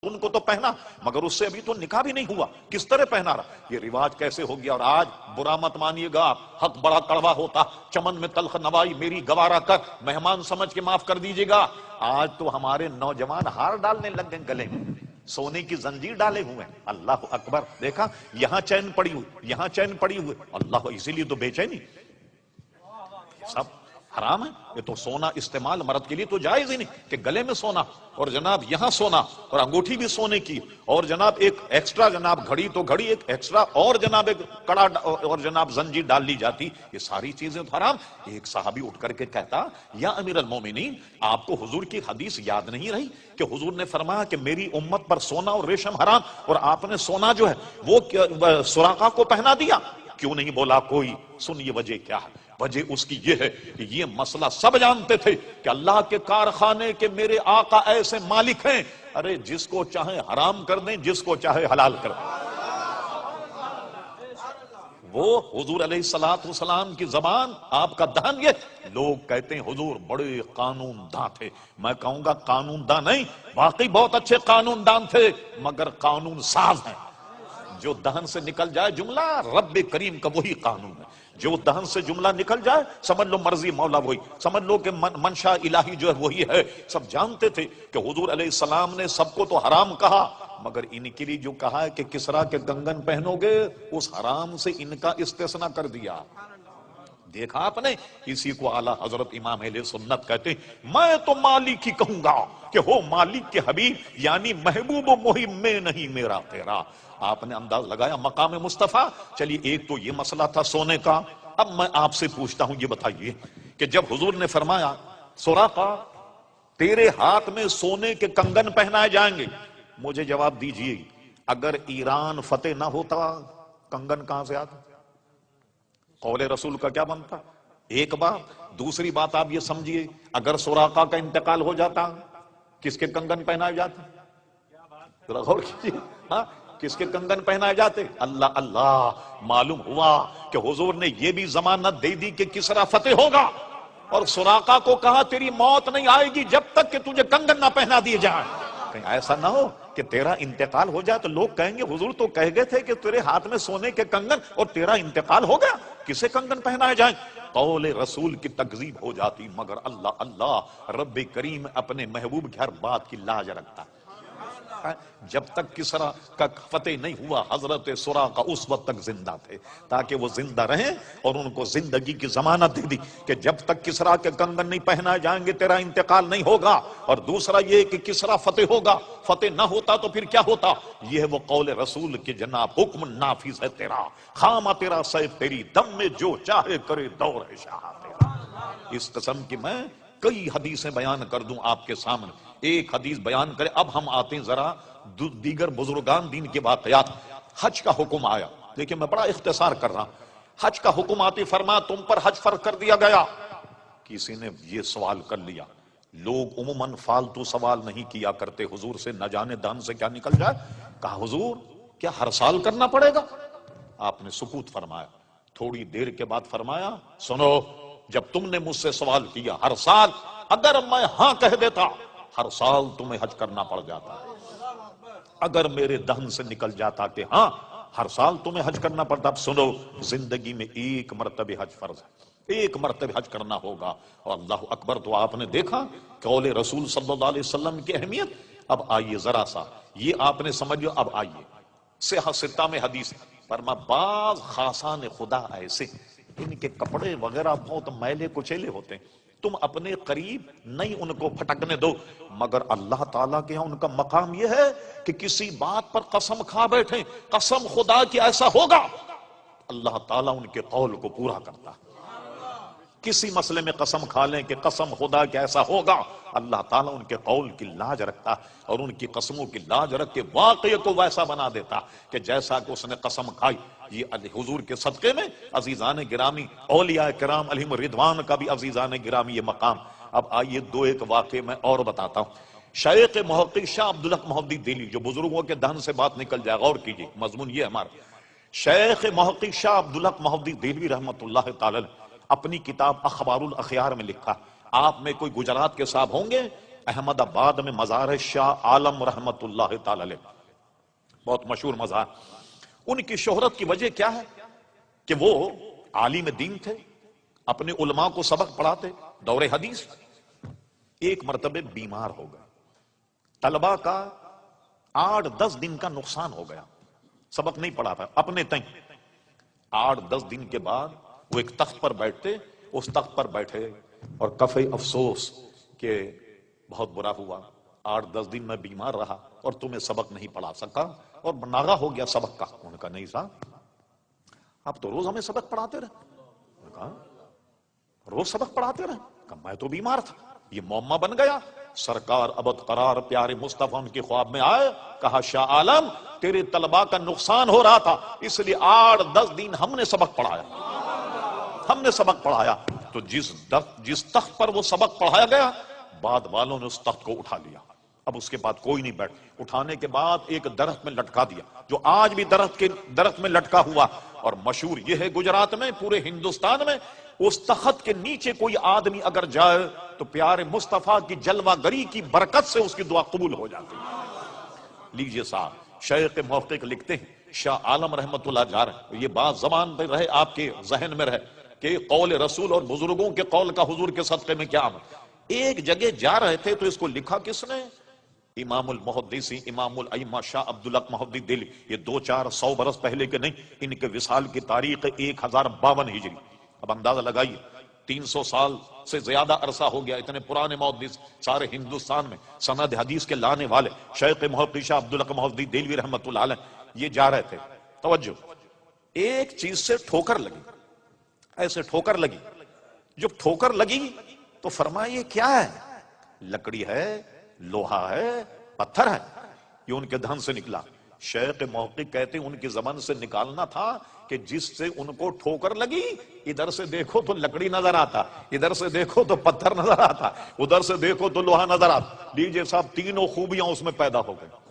ان کو تو پہنا مگر اس سے ابھی تو نکاح بھی نہیں ہوا، کس طرح پہنا رہا؟ یہ رواج کیسے ہو گیا؟ اور آج برا مت مانیے گا، حق بڑا کڑوا ہوتا، چمن میں تلخ نوائی میری گوارا کر، مہمان سمجھ کے معاف کر دیجیے گا۔ آج تو ہمارے نوجوان ہار ڈالنے لگ گئے گلے میں، سونے کی زنجیر ڈالے ہوئے ہیں۔ اللہ اکبر! دیکھا یہاں چین پڑی ہوئی، یہاں چین پڑی ہوئی، اللہ، اسی لیے تو بے چینی، سب حرام ہے۔ یہ تو سونا استعمال مرد کے لیے تو جائز ہی نہیں کہ گلے میں سونا، اور جناب یہاں سونا، اور انگوٹھی بھی سونے کی، اور جناب ایک ایکسٹرا، جناب گھڑی تو گھڑی ایک ایکسٹرا، اور جناب ایک کڑا، اور جناب زنجیر ڈال لی جاتی، یہ ساری چیزیں تو حرام۔ ایک صحابی اٹھ کر کے کہتا، یا امیر المومنین، آپ کو حضور کی حدیث یاد نہیں رہی کہ حضور نے فرمایا کہ میری امت پر سونا اور ریشم حرام، اور آپ نے سونا جو ہے وہ سراقہ کو پہنا دیا؟ کیوں نہیں بولا کوئی؟ سنیے وجہ کیا ہے۔ وجہ اس کی یہ ہے کہ یہ مسئلہ سب جانتے تھے کہ اللہ کے کارخانے کے میرے آقا ایسے مالک ہیں، ارے جس کو چاہے حرام کر دیں، جس کو چاہے حلال کر دیں۔ وہ حضور علیہ السلام کی زبان، آپ کا دہن، یہ لوگ کہتے ہیں حضور بڑے قانون داں تھے۔ میں کہوں گا قانون داں نہیں، واقعی بہت اچھے قانون دان تھے، مگر قانون ساز ہیں۔ جو دہن سے نکل جائے جملہ رب کریم کا وہی قانون ہے، جو دہن سے جملہ نکل جائے سمجھ لو مرضی مولا وہی، سمجھ لو کہ منشا الہی جو ہے وہی ہے۔ سب جانتے تھے کہ حضور علیہ السلام نے سب کو تو حرام کہا، مگر ان کے لیے جو کہا ہے کہ کسرا کے کنگن پہنو گے، اس حرام سے ان کا استثناء کر دیا۔ دیکھا آپ نے، اسی کو اعلیٰ حضرت امام اہل سنت کہتے ہیں، میں تو مالک ہی کہوں گا کہ ہو مالک کے حبیب، یعنی محبوب و محب میں نہیں میرا تیرا۔ آپ نے انداز لگایا مقام مصطفیٰ۔ چلیے ایک تو یہ مسئلہ تھا سونے کا، اب میں آپ سے پوچھتا ہوں، یہ بتائیے کہ جب حضور نے فرمایا سراقہ تیرے ہاتھ میں سونے کے کنگن پہنائے جائیں گے، مجھے جواب دیجئے اگر ایران فتح نہ ہوتا کنگن کہاں سے آتا؟ قول رسول کا کیا بنتا؟ ایک بات۔ دوسری بات آپ یہ سمجھیے، اگر سراقہ کا انتقال ہو جاتا کس کے کنگن پہنائے جاتے؟ ذرا غور کیجیے، ہاں کس کے کنگن پہنائے جاتے؟ اللہ اللہ! معلوم ہوا کہ حضور نے یہ بھی ضمانت دے دی کہ کسرا فتح ہوگا، اور سراقہ کو کہا تیری موت نہیں آئے گی جب تک کہ تجھے کنگن نہ پہنا دیے جائیں۔ کہیں ایسا نہ ہو کہ تیرا انتقال ہو جائے تو لوگ کہیں گے حضور تو کہہ گئے تھے کہ تیرے ہاتھ میں سونے کے کنگن، اور تیرا انتقال ہو گیا، کسے کنگن پہنائے جائیں؟ قول رسول کی تکذیب ہو جاتی، مگر اللہ اللہ! رب کریم اپنے محبوب کی ہر بات کی لاج رکھتا۔ جب تک کسرا کا فتح نہیں ہوا حضرت سراقہ اس وقت تک زندہ تھے، تاکہ وہ زندہ رہیں، اور ان کو زندگی کی ضمانت دے دی کہ جب تک کسرا کے کنگن نہیں پہنائے جائیں گے تیرا انتقال نہیں ہوگا۔ اور دوسرا یہ کہ کسرا فتح ہوگا، فتح نہ ہوتا تو پھر کیا ہوتا؟ یہ ہے وہ قول رسول کے جناب حکم نافذ ہے تیرا، خامہ تیرا سیف تیری دم میں جو چاہے کرے دور ہے شاہ تیرا۔ اس قسم کی میں کئی حدیثیں بیان کر دوں آپ کے سامنے، ایک حدیث بیان کرے۔ اب ہم آتے ہیں ذرا دیگر بزرگان دین کے واقعات۔ حج کا حکم آیا، دیکھیں میں بڑا اختصار کر رہا ہوں۔ حج کا حکم آتے فرمایا تم پر حج فرض کر دیا گیا۔ کسی نے یہ سوال کر لیا، لوگ عموماً فالتو سوال نہیں کیا کرتے حضور سے، نہ جانے دان سے کیا نکل جائے۔ کہا حضور کیا ہر سال کرنا پڑے گا؟ آپ نے سکوت فرمایا، تھوڑی دیر کے بعد فرمایا سنو، جب تم نے مجھ سے سوال کیا ہر سال، اگر میں ہاں کہہ دیتا ہر سال تمہیں حج کرنا پڑ جاتا، اگر میرے دہن سے نکل جاتا کہ ہاں ہر سال تمہیں حج کرنا پڑتا، اب سنو زندگی میں ایک مرتبہ حج فرض ہے، ایک مرتبہ حج کرنا ہوگا۔ اور اللہ اکبر! تو آپ نے دیکھا قول رسول صلی اللہ علیہ وسلم کی اہمیت۔ اب آئیے ذرا سا یہ آپ نے سمجھو، اب آئیے صحیح ستہ میں حدیث فرما بعض خاصان خدا ایسے ان کے کپڑے وغیرہ بہت میلے کچیلے ہوتے ہیں، تم اپنے قریب نہیں ان کو پھٹکنے دو، مگر اللہ تعالیٰ کے ہاں ان کا مقام یہ ہے کہ کسی بات پر قسم کھا بیٹھیں، قسم خدا کی ایسا ہوگا، اللہ تعالیٰ ان کے قول کو پورا کرتا۔ کسی مسئلے میں قسم کھا لیں کہ قسم خدا کہ ایسا ہوگا، اللہ تعالیٰ ان کے قول کی لاج رکھتا، اور ان کی قسموں کی لاج رکھ کے واقعے کو ویسا بنا دیتا کہ جیسا کہ اس نے قسم کھائی۔ یہ حضور کے صدقے میں عزیزان گرامی، اولیاء کرام علیہم رضوان کا بھی عزیزان گرامی یہ مقام۔ اب آئیے دو ایک واقعے میں اور بتاتا ہوں۔ شیخ محقق شاہ عبدالحق محدث دہلوی، جو بزرگوں کے دہن سے بات نکل جائے، غور کیجیے مضمون یہ ہمارا۔ شیخ محقق شاہ عبدالحق محدث دہلوی رحمۃ اللہ تعالی اپنی کتاب اخبار الاخیار میں لکھا، آپ میں کوئی گجرات کے صاحب ہوں گے احمد آباد میں مزار ہے شاہ عالم رحمت اللہ تعالی علیہ، بہت مشہور مزار۔ ان کی شہرت کی وجہ کیا ہے کہ وہ عالم دین تھے، اپنے علماء کو سبق پڑھاتے دور حدیث۔ ایک مرتبہ بیمار ہو گئے، طلبہ کا 8-10 دن کا نقصان ہو گیا، سبق نہیں پڑھا تھا اپنے تئیں۔ 8-10 دن کے بعد وہ ایک تخت پر بیٹھتے، اس تخت پر بیٹھے اور کفے افسوس کہ بہت برا ہوا، 8-10 دن میں بیمار رہا اور تمہیں سبق نہیں پڑھا سکا اور ناغہ ہو گیا سبق کا۔ انہوں نے کہا نہیں صاحب، آپ تو روز ہمیں سبق پڑھاتے رہے۔ انہوں نے کہا روز سبق پڑھاتے رہے؟ کہا میں تو بیمار تھا، یہ معمہ بن گیا۔ سرکار ابد قرار پیارے مصطفیٰ ان کے خواب میں آئے، کہا شاہ عالم تیرے طلباء کا نقصان ہو رہا تھا، اس لیے 8-10 دن ہم نے سبق پڑھایا، ہم نے سبق پڑھایا۔ تو جس تخت پر وہ سبق پڑھایا گیا، بعد والوں نے اس تخت کو اٹھا لیا، اب اس کے بعد کوئی نہیں بیٹھ۔ اٹھانے کے بعد ایک درخت میں لٹکا دیا، جو آج بھی درخت میں لٹکا ہوا، اور مشہور یہ ہے گجرات میں، پورے ہندوستان میں، اس تخت کے نیچے کوئی آدمی اگر جائے تو پیارے مصطفیٰ کی جلوہ گری کی برکت سے اس کی دعا قبول ہو جاتی ہے۔ لیجئے صاحب، شیخ محقق لکھتے ہیں، شاہ عالم رحمت اللہ جا رہے ہیں، یہ بات زبان پہ رہے، آپ کے ذہن میں رہے کہ قول رسول اور بزرگوں کے قول کا حضور کے صدقے میں کیا عمل۔ ایک جگہ جا رہے تھے تو اس کو لکھا کس نے؟ امام المحدثین امام الائمہ شاہ عبدالحق محدث دہلوی۔ یہ 200-400 برس پہلے کے نہیں، ان کے وصال کی تاریخ 1052 ہجری۔ اب اندازہ لگائیے، 300 سال سے زیادہ عرصہ ہو گیا، اتنے پرانے محدث سارے ہندوستان میں سند حدیث کے لانے والے شیخ محقق شاہ عبدالحق محدث دہلوی رحمۃ اللہ علیہ، یہ جا رہے تھے۔ توجہ، ایک چیز سے ٹھوکر لگی، ایسے ٹھوکر لگی، جب ٹھوکر لگی تو فرمایا یہ کیا ہے؟ لکڑی ہے، لوہا ہے، پتھر ہے، یہ ان کے دہن سے نکلا۔ شیخ محقق کہتے ہیں ان کی زبان سے نکالنا تھا کہ جس سے ان کو ٹھوکر لگی، ادھر سے دیکھو تو لکڑی نظر آتا، ادھر سے دیکھو تو پتھر نظر آتا، ادھر سے دیکھو تو لوہا نظر آتا۔ لیجئے صاحب، تینوں خوبیاں اس میں پیدا ہو گئی۔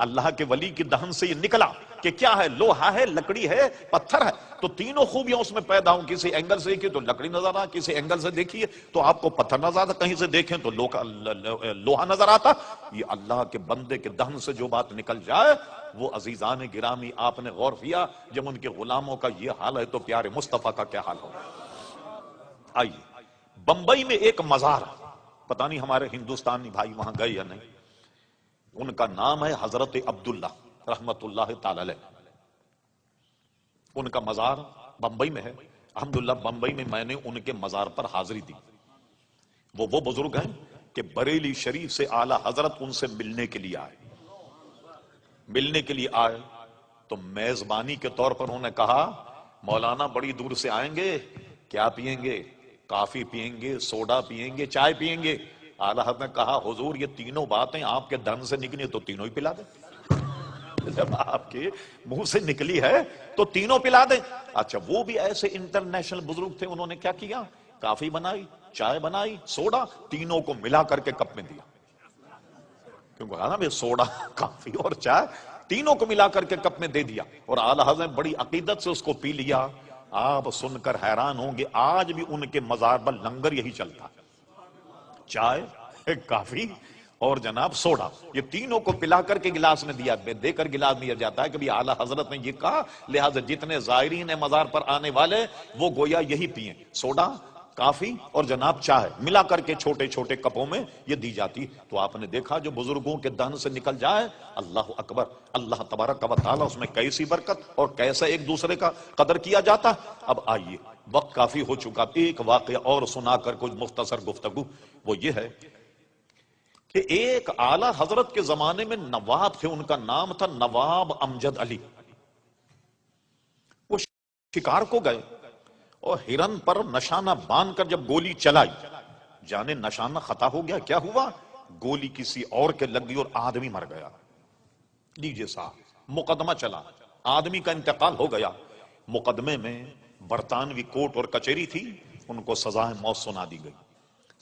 اللہ کے ولی کی دہن سے یہ نکلا کہ کیا ہے؟ لوہا ہے، لکڑی ہے، پتھر ہے، تو تینوں خوبیاں اس میں پیدا ہوں۔ کسی اینگل سے دیکھیے تو لکڑی نظر آتا، کسی اینگل سے دیکھیے تو آپ کو پتھر نظر آتا، کہیں سے دیکھیں تو لوہا نظر آتا۔ یہ اللہ کے بندے کے دہن سے جو بات نکل جائے، وہ عزیزان گرامی آپ نے غور کیا، جب ان کے غلاموں کا یہ حال ہے تو پیارے مصطفیٰ کا کیا حال ہوگا۔ آئیے، بمبئی میں ایک مزار، پتہ نہیں ہمارے ہندوستانی بھائی وہاں گئے یا نہیں، ان کا نام ہے حضرت عبداللہ رحمت اللہ تعالی علیہ۔ ان کا مزار بمبئی میں ہے۔ الحمدللہ بمبئی میں میں نے ان کے مزار پر حاضری دی۔ وہ بزرگ ہیں کہ بریلی شریف سے اعلی حضرت ان سے ملنے کے لیے آئے تو میزبانی کے طور پر انہوں نے کہا مولانا بڑی دور سے آئیں گے، کیا پیئیں گے؟ کافی پیئیں گے، سوڈا پیئیں گے، چائے پیئیں گے؟ اعلی حضرت نے کہا حضور یہ تینوں باتیں آپ کے دہن سے نکلی تو تینوں ہی پلا دیں، جب آپ کے منہ سے نکلی ہے تو تینوں پلا دیں۔ اچھا، وہ بھی ایسے انٹرنیشنل بزرگ تھے، انہوں نے کیا کیا؟ کافی بنائی، چائے بنائی، سوڈا، تینوں کو ملا کر کے کپ میں دیا۔ کیونکہ کہا نا بھئی سوڈا، کافی اور چائے تینوں کو ملا کر کے کپ میں دے دیا، اور اعلیٰ حضرت نے بڑی عقیدت سے اس کو پی لیا۔ آپ سن کر حیران ہوں گے، آج بھی ان کے مزار پر لنگر یہی چلتا ہے، چائے، کافی اور جناب سوڈا، یہ تینوں کو پلا کر کے گلاس میں دے کر گلاس میں دیا جاتا ہے کہ اعلیٰ حضرت نے یہ کہا، لہذا جتنے زائرین مزار پر آنے والے وہ گویا یہی پئیں، سوڈا، کافی اور جناب چائے ملا کر کے چھوٹے چھوٹے کپوں میں یہ دی جاتی۔ تو آپ نے دیکھا جو بزرگوں کے دہن سے نکل جائے، اللہ اکبر، اللہ تبارک و تعالی اس میں کیسی برکت اور کیسا ایک دوسرے کا قدر کیا جاتا۔ اب آئیے، وقت کافی ہو چکا، ایک واقعہ اور سنا کر کچھ مختصر گفتگو، وہ یہ ہے کہ ایک اعلیٰ حضرت کے زمانے میں نواب تھے، ان کا نام تھا نواب امجد علی۔ وہ شکار کو گئے اور ہرن پر نشانہ باندھ کر جب گولی چلائی، جانے نشانہ خطا ہو گیا، کیا ہوا؟ گولی کسی اور کے لگ گئی اور آدمی مر گیا۔ لیجئے صاحب، مقدمہ چلا، آدمی کا انتقال ہو گیا، مقدمے میں برطانوی کوٹ اور کچہری تھی، ان کو سزائے موت سنا دی گئی،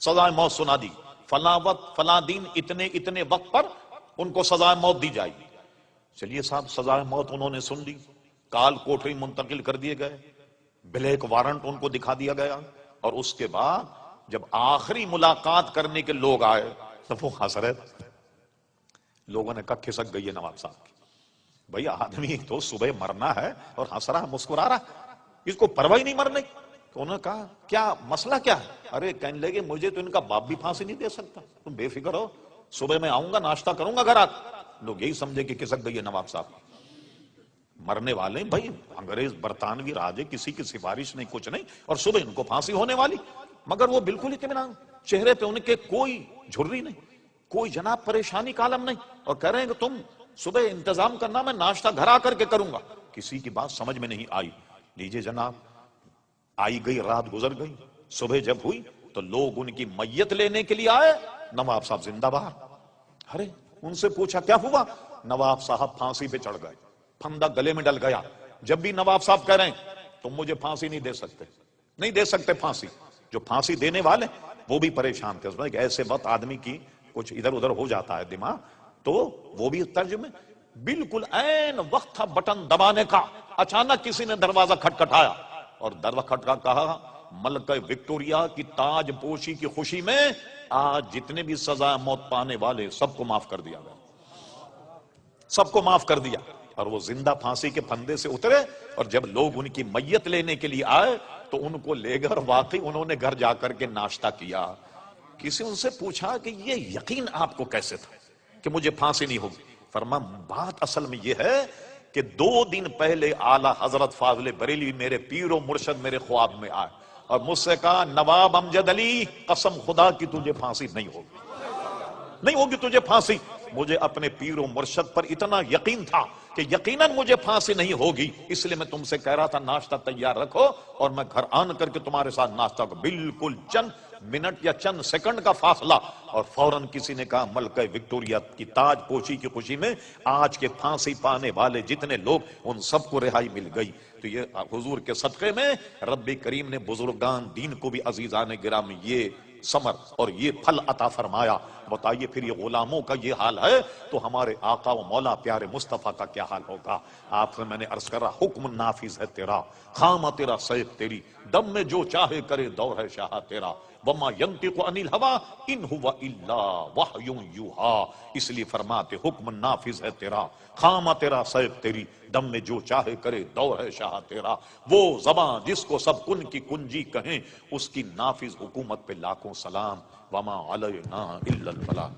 سزائے موت سنا دی، فلاں وقت فلاں دن اتنے وقت پر ان کو سزائے موت دی جائے گی۔ چلیے صاحب، سزائے موت انہوں نے سن لی، کال کوٹری منتقل کر دیے گئے، بلیک وارنٹ ان کو دکھا دیا گیا، اور اس کے بعد جب آخری ملاقات کرنے کے لوگ آئے تو وہ ہنس رہے تھے. لوگوں نے کہا کھسک گئی ہے نواب صاحب کی. بھئی آدمی تو صبح مرنا ہے اور ہنس رہا مسکرا رہا, اس کو پرواہ ہی نہیں مرنے. تو انہوں نے کہا کیا مسئلہ کیا ہے؟ ارے کہنے لگے مجھے تو ان کا باپ بھی پھانسی نہیں دے سکتا, تم بے فکر ہو, صبح میں آؤں گا ناشتہ کروں گا گھر آ. لوگ یہی سمجھے کہ کھسک گئی ہے نواب صاحب, مرنے والے بھائی انگریز برطانوی راج ہے, کسی کی سفارش نہیں کچھ نہیں, اور صبح ان کو پھانسی ہونے والی. مگر وہ بالکل اطمینان, چہرے پہ ان کے کوئی جھرری نہیں, کوئی جناب پریشانی کا عالم نہیں, اور کہہ رہے ہیں کہ تم صبح انتظام کرنا, میں ناشتہ گھر آ کر کے کروں گا. کسی کی بات سمجھ میں نہیں آئی. لیجئے جناب, آئی گئی رات گزر گئی, صبح جب ہوئی تو لوگ ان کی میت لینے کے لیے آئے. نواب صاحب زندہ بہار. ارے ان سے پوچھا کیا ہوا؟ نواب صاحب پھانسی پہ چڑھ گئے, پھندا گلے میں ڈل گیا. جب بھی نواب صاحب کہہ رہے ہیں تم مجھے پھانسی نہیں دے سکتے, نہیں دے سکتے پھانسی. جو پھانسی دینے والے وہ بھی پریشان تھے. ایسے وقت آدمی کی کچھ ادھر ادھر ہو جاتا ہے دماغ, تو وہ بھی ترجمے بالکل عین وقت تھا بٹن دبانے کا. اچانک کسی نے دروازہ کھٹکھٹایا اور دروازہ کھٹکھٹا کہا ملکہ وکٹوریا کی تاج پوشی کی خوشی میں آج جتنے بھی سزا موت پانے والے سب کو معاف کر دیا گیا, سب کو معاف کر دیا. اور وہ زندہ پھانسی کے پھندے سے اترے, اور جب لوگ ان کی میت لینے کے لیے آئے تو ان کو لے گئے, اور واقعی انہوں نے گھر جا کر کے ناشتہ کیا. کسی ان سے پوچھا کہ یہ یقین آپ کو کیسے تھا کہ مجھے پھانسی نہیں ہوگی؟ فرما بات اصل میں یہ ہے کہ 2 دن پہلے اعلی حضرت فاضل بریلوی میرے پیر و مرشد میرے خواب میں آئے اور مجھ سے کہا نواب امجد علی قسم خدا کی تجھے پھانسی نہیں ہوگی, نہیں ہوگی تجھے پھانسی. مجھے اپنے پیر و مرشد پر اتنا یقین تھا کہ یقیناً مجھے پھانسی نہیں ہوگی, اس لیے میں تم سے کہہ رہا تھا ناشتہ تیار رکھو اور میں گھر آن کر کے تمہارے ساتھ ناشتہ کو. بالکل چند منٹ یا چند سیکنڈ کا فاصلہ, اور فوراً کسی نے کہا ملکہ وکٹوریا کی تاج پوشی کی خوشی میں آج کے پھانسی پانے والے جتنے لوگ ان سب کو رہائی مل گئی. تو یہ حضور کے صدقے میں رب کریم نے بزرگان دین کو بھی عزیزان گرامی یہ ثمر اور یہ پھل عطا فرمایا. بتائیے پھر یہ غلاموں کا یہ حال ہے تو ہمارے آقا و مولا پیارے مصطفیٰ کا کیا حال ہوگا؟ آپ سے میں نے عرض کرا حکم نافذ ہے تیرا, خامہ تیرا سیف تیری, دم میں جو چاہے کرے دور ہے شاہ تیرا, وما ينطق عن الهوى ان هو الا وحی یوحی. اس لیے فرماتے حکم نافذ ہے تیرا, خامہ تیرا سیف تیری, دم میں جو چاہے کرے دور ہے شاہ تیرا. وہ زبان جس کو سب کن کی کنجی کہیں اس کی نافذ حکومت پہ لاکھوں سلام. وما علینا الا البلاغ.